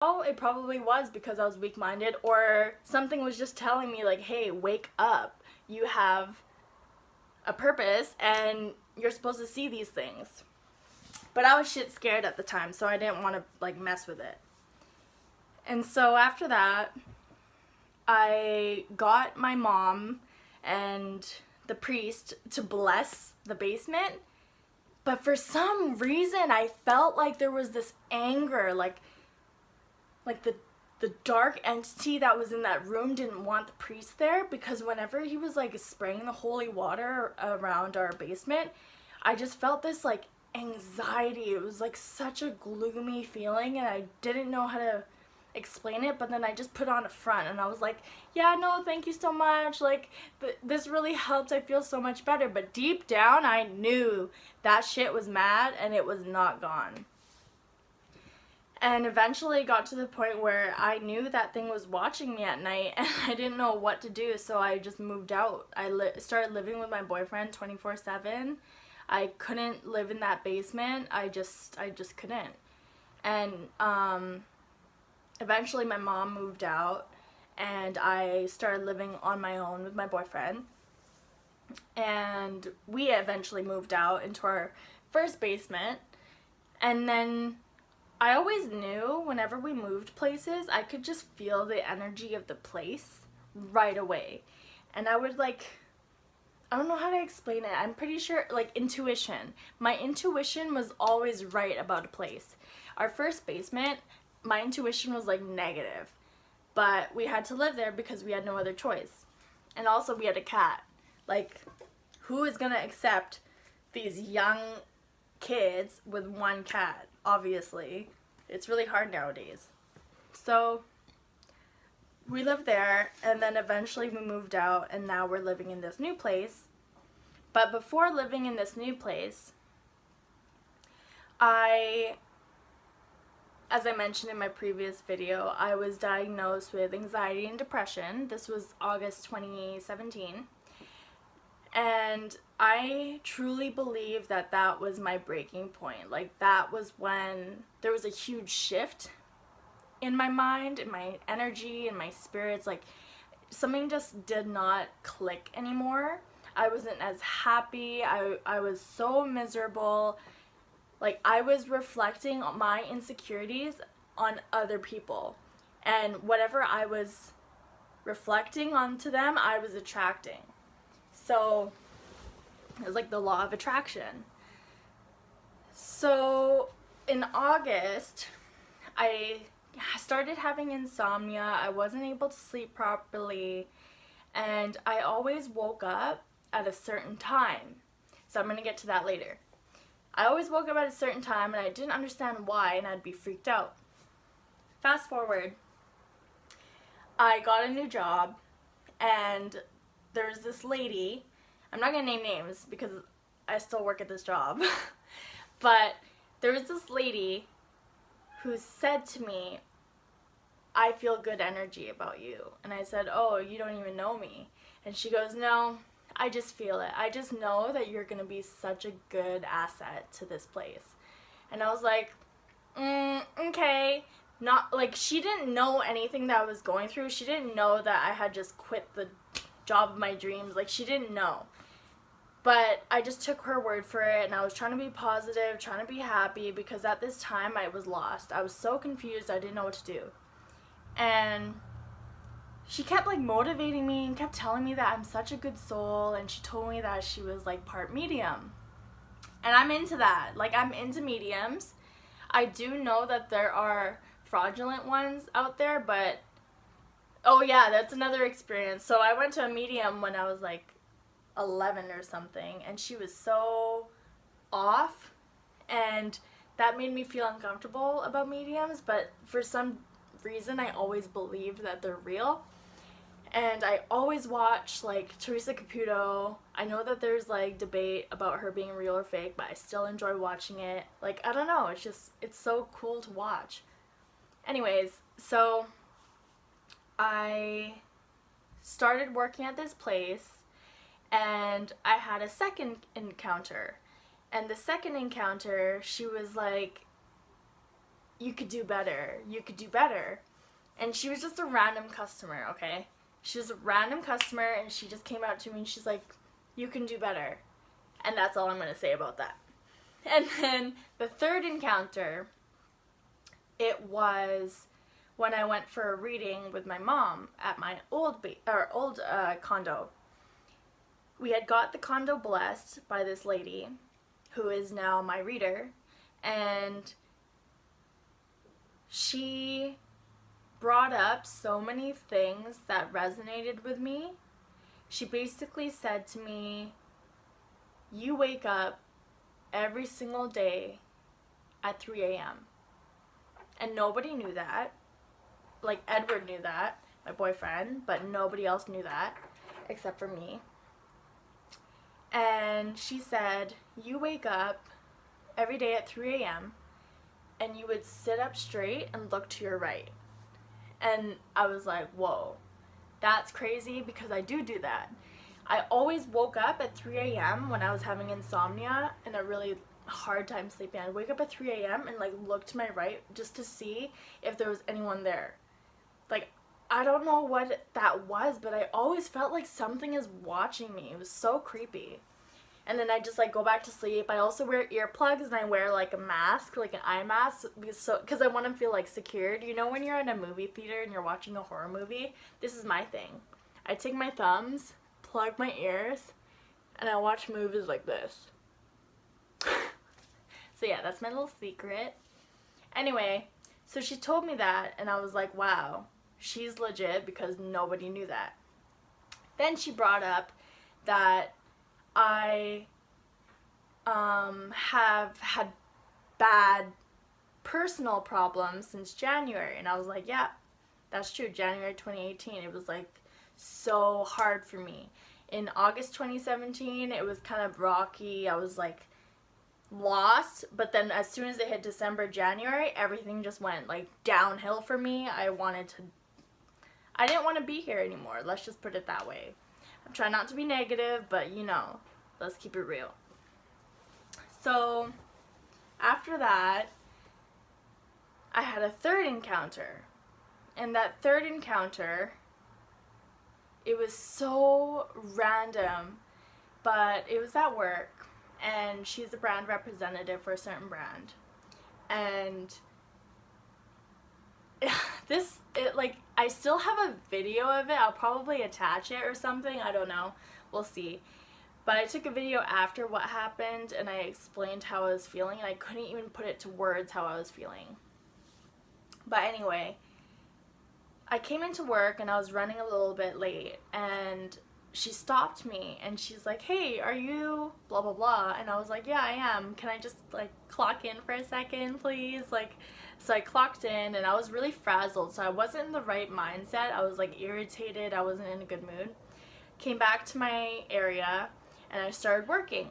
Oh, it probably was because I was weak-minded, or something was just telling me like, hey, wake up. You have a purpose and you're supposed to see these things. But I was shit scared at the time, so I didn't want to like mess with it. And so after that, I got my mom and the priest to bless the basement. But for some reason, I felt like there was this anger, like the dark entity that was in that room didn't want the priest there, because whenever he was like spraying the holy water around our basement, I just felt this like anxiety. It was like such a gloomy feeling, and I didn't know how to explain it. But then I just put on a front and I was like, yeah, no, thank you so much, like this really helped, I feel so much better. But deep down I knew that shit was mad and it was not gone. And eventually it got to the point where I knew that thing was watching me at night and I didn't know what to do, so I just moved out. I started living with my boyfriend 24/7. I couldn't live in that basement. I just couldn't. And eventually my mom moved out and I started living on my own with my boyfriend. And we eventually moved out into our first basement. And then I always knew whenever we moved places, I could just feel the energy of the place right away. And I would like, I don't know how to explain it. I'm pretty sure, like, intuition. My intuition was always right about a place. Our first basement, my intuition was like negative. But we had to live there because we had no other choice. And also we had a cat. Like, who is gonna accept these young kids with one cat? Obviously. It's really hard nowadays. So we lived there, and then eventually we moved out, and now we're living in this new place. But before living in this new place, I, as I mentioned in my previous video, I was diagnosed with anxiety and depression. This was August 2017. And I truly believe that that was my breaking point. Like, that was when there was a huge shift in my mind, in my energy, in my spirits. Like, something just did not click anymore. I wasn't as happy. I was so miserable. Like, I was reflecting my insecurities on other people. And whatever I was reflecting onto them, I was attracting. So it was like the law of attraction. So in August, I started having insomnia. I wasn't able to sleep properly, and I always woke up at a certain time. So I'm going to get to that later. I always woke up at a certain time and I didn't understand why, and I'd be freaked out. Fast forward, I got a new job, and there's this lady. I'm not gonna name names because I still work at this job. But there was this lady who said to me, I feel good energy about you. And I said, oh, you don't even know me. And she goes, no, I just feel it. I just know that you're gonna be such a good asset to this place. And I was like, okay. Not like, she didn't know anything that I was going through. She didn't know that I had just quit the job of my dreams. Like, she didn't know. But I just took her word for it, and I was trying to be positive, trying to be happy, because at this time I was lost. I was so confused, I didn't know what to do. And she kept like motivating me and kept telling me that I'm such a good soul, and she told me that she was like part medium. And I'm into that. Like, I'm into mediums. I do know that there are fraudulent ones out there, but oh yeah, that's another experience. So I went to a medium when I was like 11 or something, and she was so off, and that made me feel uncomfortable about mediums. But for some reason I always believed that they're real, and I always watch like Teresa Caputo. I know that there's like debate about her being real or fake, but I still enjoy watching it. Like, I don't know, it's so cool to watch. Anyways, so I started working at this place, and I had a second encounter. And the second encounter, she was like, you could do better. You could do better. And she was just a random customer, okay? She was a random customer, and she just came out to me and she's like, you can do better. And that's all I'm going to say about that. And then the third encounter, it was when I went for a reading with my mom at my old condo. We had got the condo blessed by this lady who is now my reader, and she brought up so many things that resonated with me. She basically said to me, you wake up every single day at 3 a.m. And nobody knew that. Like, Edward knew that, my boyfriend, but nobody else knew that except for me. And she said, you wake up every day at 3 a.m. and you would sit up straight and look to your right. And I was like, whoa, that's crazy, because I do that. I always woke up at 3 a.m. when I was having insomnia and a really hard time sleeping. I'd wake up at 3 a.m. and like look to my right just to see if there was anyone there. Like, I don't know what that was, but I always felt like something is watching me. It was so creepy. And then I just like go back to sleep. I also wear earplugs and I wear like a mask, like an eye mask, because I want to feel like secured. You know, when you're in a movie theater and you're watching a horror movie, this is my thing. I take my thumbs, plug my ears, and I watch movies like this. So yeah, that's my little secret. Anyway, so she told me that, and I was like, wow, she's legit, because nobody knew that. Then she brought up that I have had bad personal problems since January, and I was like, yeah, that's true. January 2018, it was like so hard for me. In August 2017, it was kind of rocky. I was like lost, but then as soon as it hit December, January, everything just went like downhill for me. I didn't want to be here anymore. Let's just put it that way. I'm trying not to be negative, but you know, let's keep it real. So after that, I had a third encounter. And that third encounter, it was so random, but it was at work, and she's a brand representative for a certain brand. And I still have a video of it. I'll probably attach it or something. I don't know. We'll see. But I took a video after what happened, and I explained how I was feeling, and I couldn't even put it to words how I was feeling. But anyway, I came into work and I was running a little bit late, and she stopped me and she's like, hey, are you blah blah blah? And I was like, yeah, I am. Can I just like clock in for a second, please? So I clocked in, and I was really frazzled, so I wasn't in the right mindset. I was like irritated. I wasn't in a good mood. Came back to my area and I started working.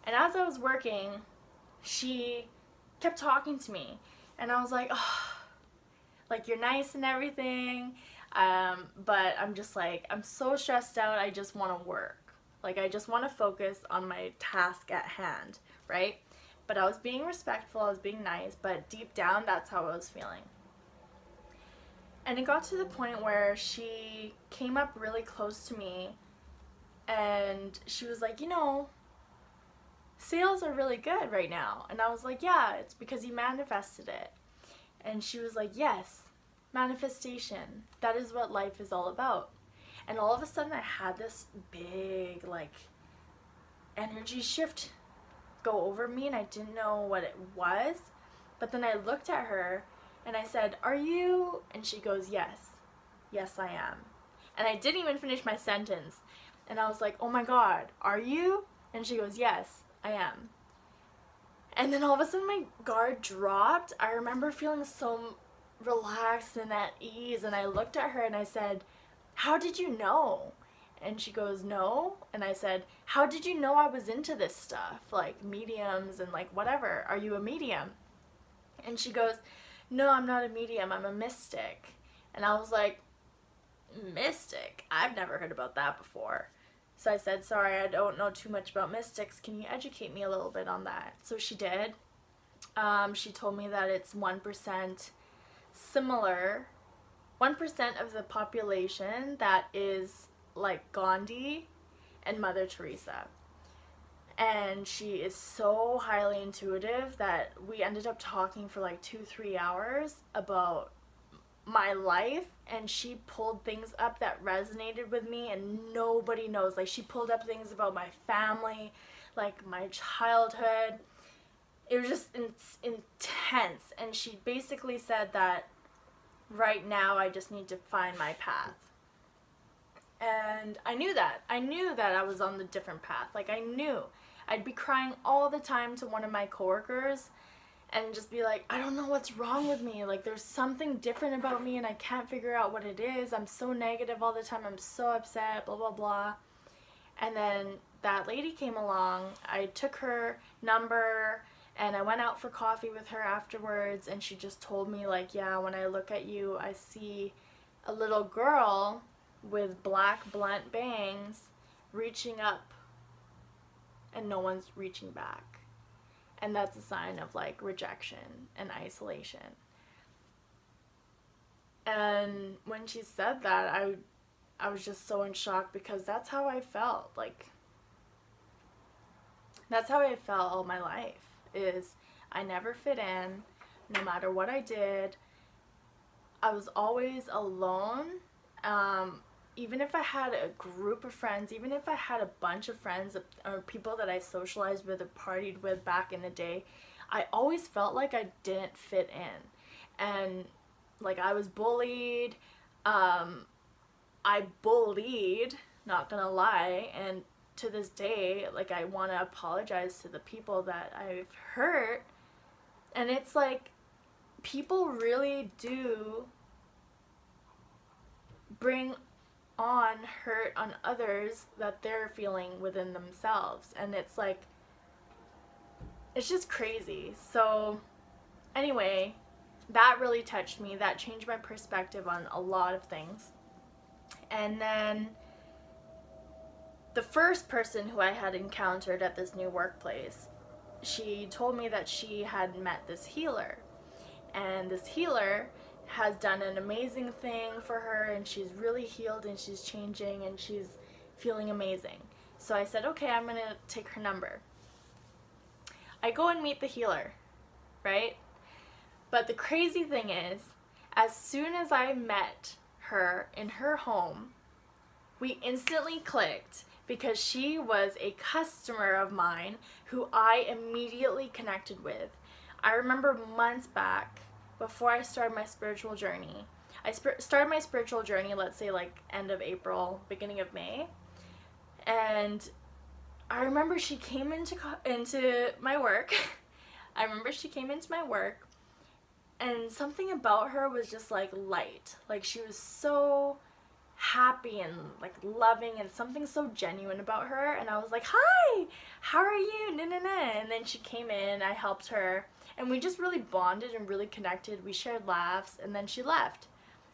And as I was working, she kept talking to me, and I was like, oh, like, you're nice and everything, but I'm just like, I'm so stressed out. I just want to work. Like, I just want to focus on my task at hand, right? But I was being respectful, I was being nice, but deep down, that's how I was feeling. And it got to the point where she came up really close to me, and she was like, you know, sales are really good right now. And I was like, yeah, it's because you manifested it. And she was like, yes, manifestation. That is what life is all about. And all of a sudden I had this big, like, energy shift go over me, and I didn't know what it was. But then I looked at her and I said, are you? And she goes, yes. Yes, I am. And I didn't even finish my sentence. And I was like, oh my God, are you? And she goes, yes, I am. And then all of a sudden my guard dropped. I remember feeling so relaxed and at ease, and I looked at her and I said, how did you know? And she goes, no. And I said, how did you know I was into this stuff? Like mediums and like whatever. Are you a medium? And she goes, no, I'm not a medium. I'm a mystic. And I was like, mystic? I've never heard about that before. So I said, sorry, I don't know too much about mystics. Can you educate me a little bit on that? So she did. She told me that it's 1% similar, 1% of the population that is like Gandhi and Mother Teresa. And she is so highly intuitive that we ended up talking for like 2-3 hours about my life, and she pulled things up that resonated with me and nobody knows. Like, she pulled up things about my family, like my childhood. It was just intense, and she basically said that right now I just need to find my path. And I knew that I was on the different path. Like, I knew I'd be crying all the time to one of my coworkers and just be like, I don't know what's wrong with me. Like, there's something different about me and I can't figure out what it is. I'm so negative all the time. I'm so upset, blah, blah, blah. And then that lady came along. I took her number and I went out for coffee with her afterwards, and she just told me, like, yeah, when I look at you, I see a little girl with black blunt bangs reaching up and no one's reaching back. And that's a sign of like rejection and isolation. And when she said that, I was just so in shock, because that's how I felt. Like, that's how I felt all my life, is I never fit in. No matter what I did, I was always alone. Even if I had a group of friends, even if I had a bunch of friends or people that I socialized with or partied with back in the day, I always felt like I didn't fit in. And like, I was bullied. I bullied, not gonna lie, and to this day, like, I want to apologize to the people that I've hurt. And it's like, people really do bring on hurt on others that they're feeling within themselves, and it's like, it's just crazy. So anyway, that really touched me. That changed my perspective on a lot of things. And then the first person who I had encountered at this new workplace, she told me that she had met this healer, and this healer has done an amazing thing for her, and she's really healed and she's changing and she's feeling amazing. So I said, okay, I'm gonna take her number. I go and meet the healer, right? But the crazy thing is, as soon as I met her in her home, we instantly clicked, because she was a customer of mine who I immediately connected with. I remember months back, before I started my spiritual journey, I started my spiritual journey, let's say like end of April, beginning of May, and I remember she came into my work. I remember she came into my work, and something about her was just like light. Like, she was so happy and like loving, and something so genuine about her. And I was like, hi, how are you? And then she came in, I helped her, and we just really bonded and really connected. We shared laughs, and then she left.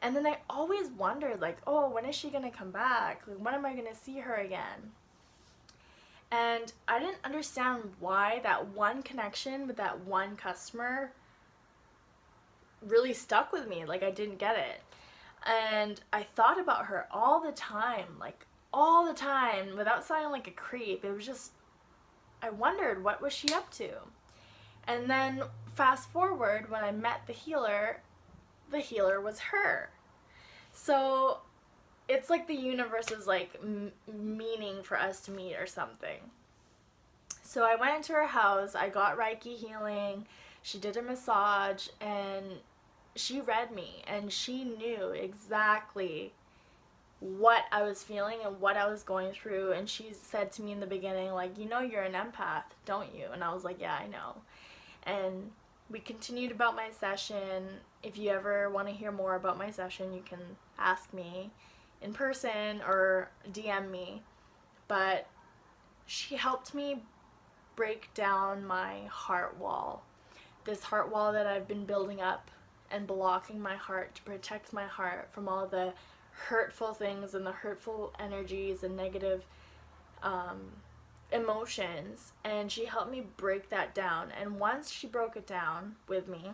And then I always wondered, like, oh, when is she gonna come back? Like, when am I gonna see her again? And I didn't understand why that one connection with that one customer really stuck with me. Like, I didn't get it. And I thought about her all the time, like all the time, without sounding like a creep. It was just, I wondered, what was she up to? And then fast forward, when I met the healer was her. So it's like the universe is like meaning for us to meet or something. So I went into her house, I got Reiki healing, she did a massage, and she read me, and she knew exactly what I was feeling and what I was going through. And she said to me in the beginning, like, you know, you're an empath, don't you? And I was like, yeah, I know. And we continued about my session. If you ever want to hear more about my session, you can ask me in person or DM me. But she helped me break down my heart wall. This heart wall that I've been building up and blocking my heart, to protect my heart from all the hurtful things and the hurtful energies and negative emotions, and she helped me break that down. And once she broke it down with me,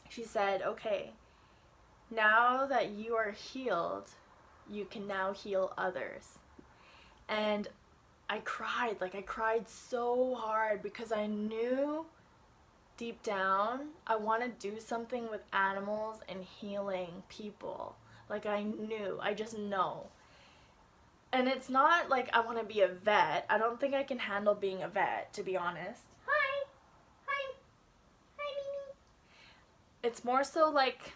she said, okay, now that you are healed, you can now heal others. And I cried. Like, I cried so hard because I knew deep down I want to do something with animals and healing people. Like, I knew. I just know. And it's not like I want to be a vet. I don't think I can handle being a vet, to be honest. Hi. Hi. Hi, Mimi. It's more so like,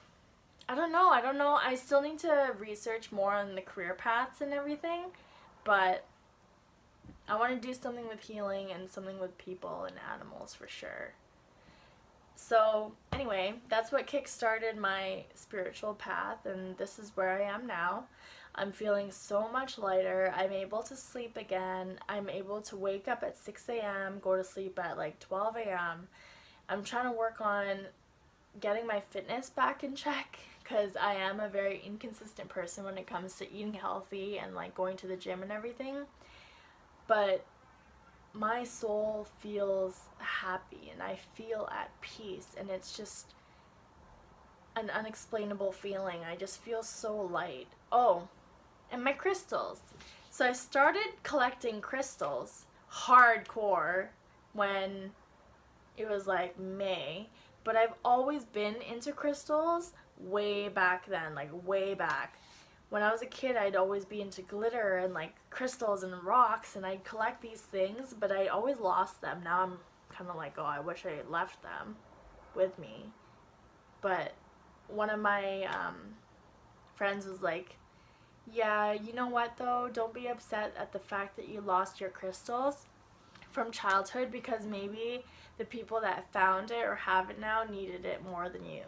I don't know. I still need to research more on the career paths and everything. But I want to do something with healing and something with people and animals for sure. So anyway, that's what kickstarted my spiritual path, and this is where I am now. I'm feeling so much lighter. I'm able to sleep again. I'm able to wake up at 6 a.m., go to sleep at like 12 a.m. I'm trying to work on getting my fitness back in check because I am a very inconsistent person when it comes to eating healthy and like going to the gym and everything. But my soul feels happy and I feel at peace, and it's just an unexplainable feeling. I just feel so light. Oh, and my crystals. So I started collecting crystals hardcore when it was like May, but I've always been into crystals way back then, like way back. When I was a kid, I'd always be into glitter and like crystals and rocks, and I'd collect these things, but I always lost them. Now I'm kind of like, oh, I wish I had left them with me. But one of my friends was like, yeah, you know what though? Don't be upset at the fact that you lost your crystals from childhood, because maybe the people that found it or have it now needed it more than you.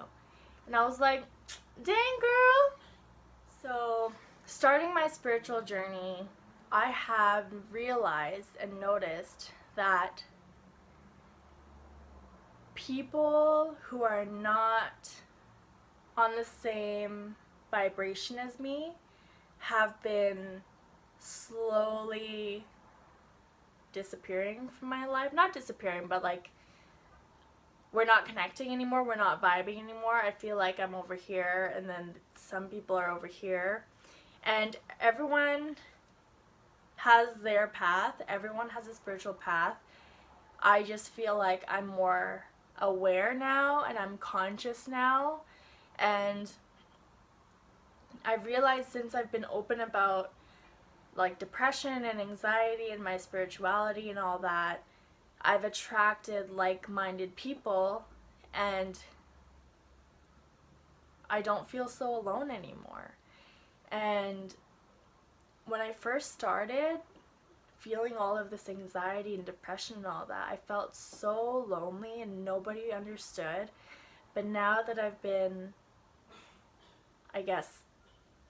And I was like, dang girl. So, starting my spiritual journey, I have realized and noticed that people who are not on the same vibration as me have been slowly disappearing from my life. Not disappearing, but like, we're not connecting anymore, we're not vibing anymore. I feel like I'm over here and then some people are over here. And everyone has their path, everyone has a spiritual path. I just feel like I'm more aware now and I'm conscious now. And I realized since I've been open about like depression and anxiety and my spirituality and all that, I've attracted like-minded people, and I don't feel so alone anymore. And when I first started feeling all of this anxiety and depression and all that, I felt so lonely and nobody understood. But now that I've been, I guess,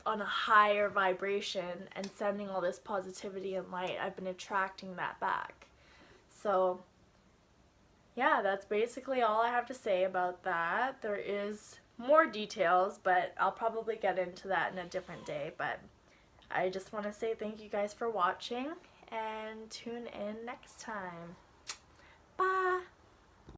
on a higher vibration and sending all this positivity and light, I've been attracting that back. So yeah, that's basically all I have to say about that. There is more details, but I'll probably get into that in a different day. But I just want to say thank you guys for watching, and tune in next time. Bye!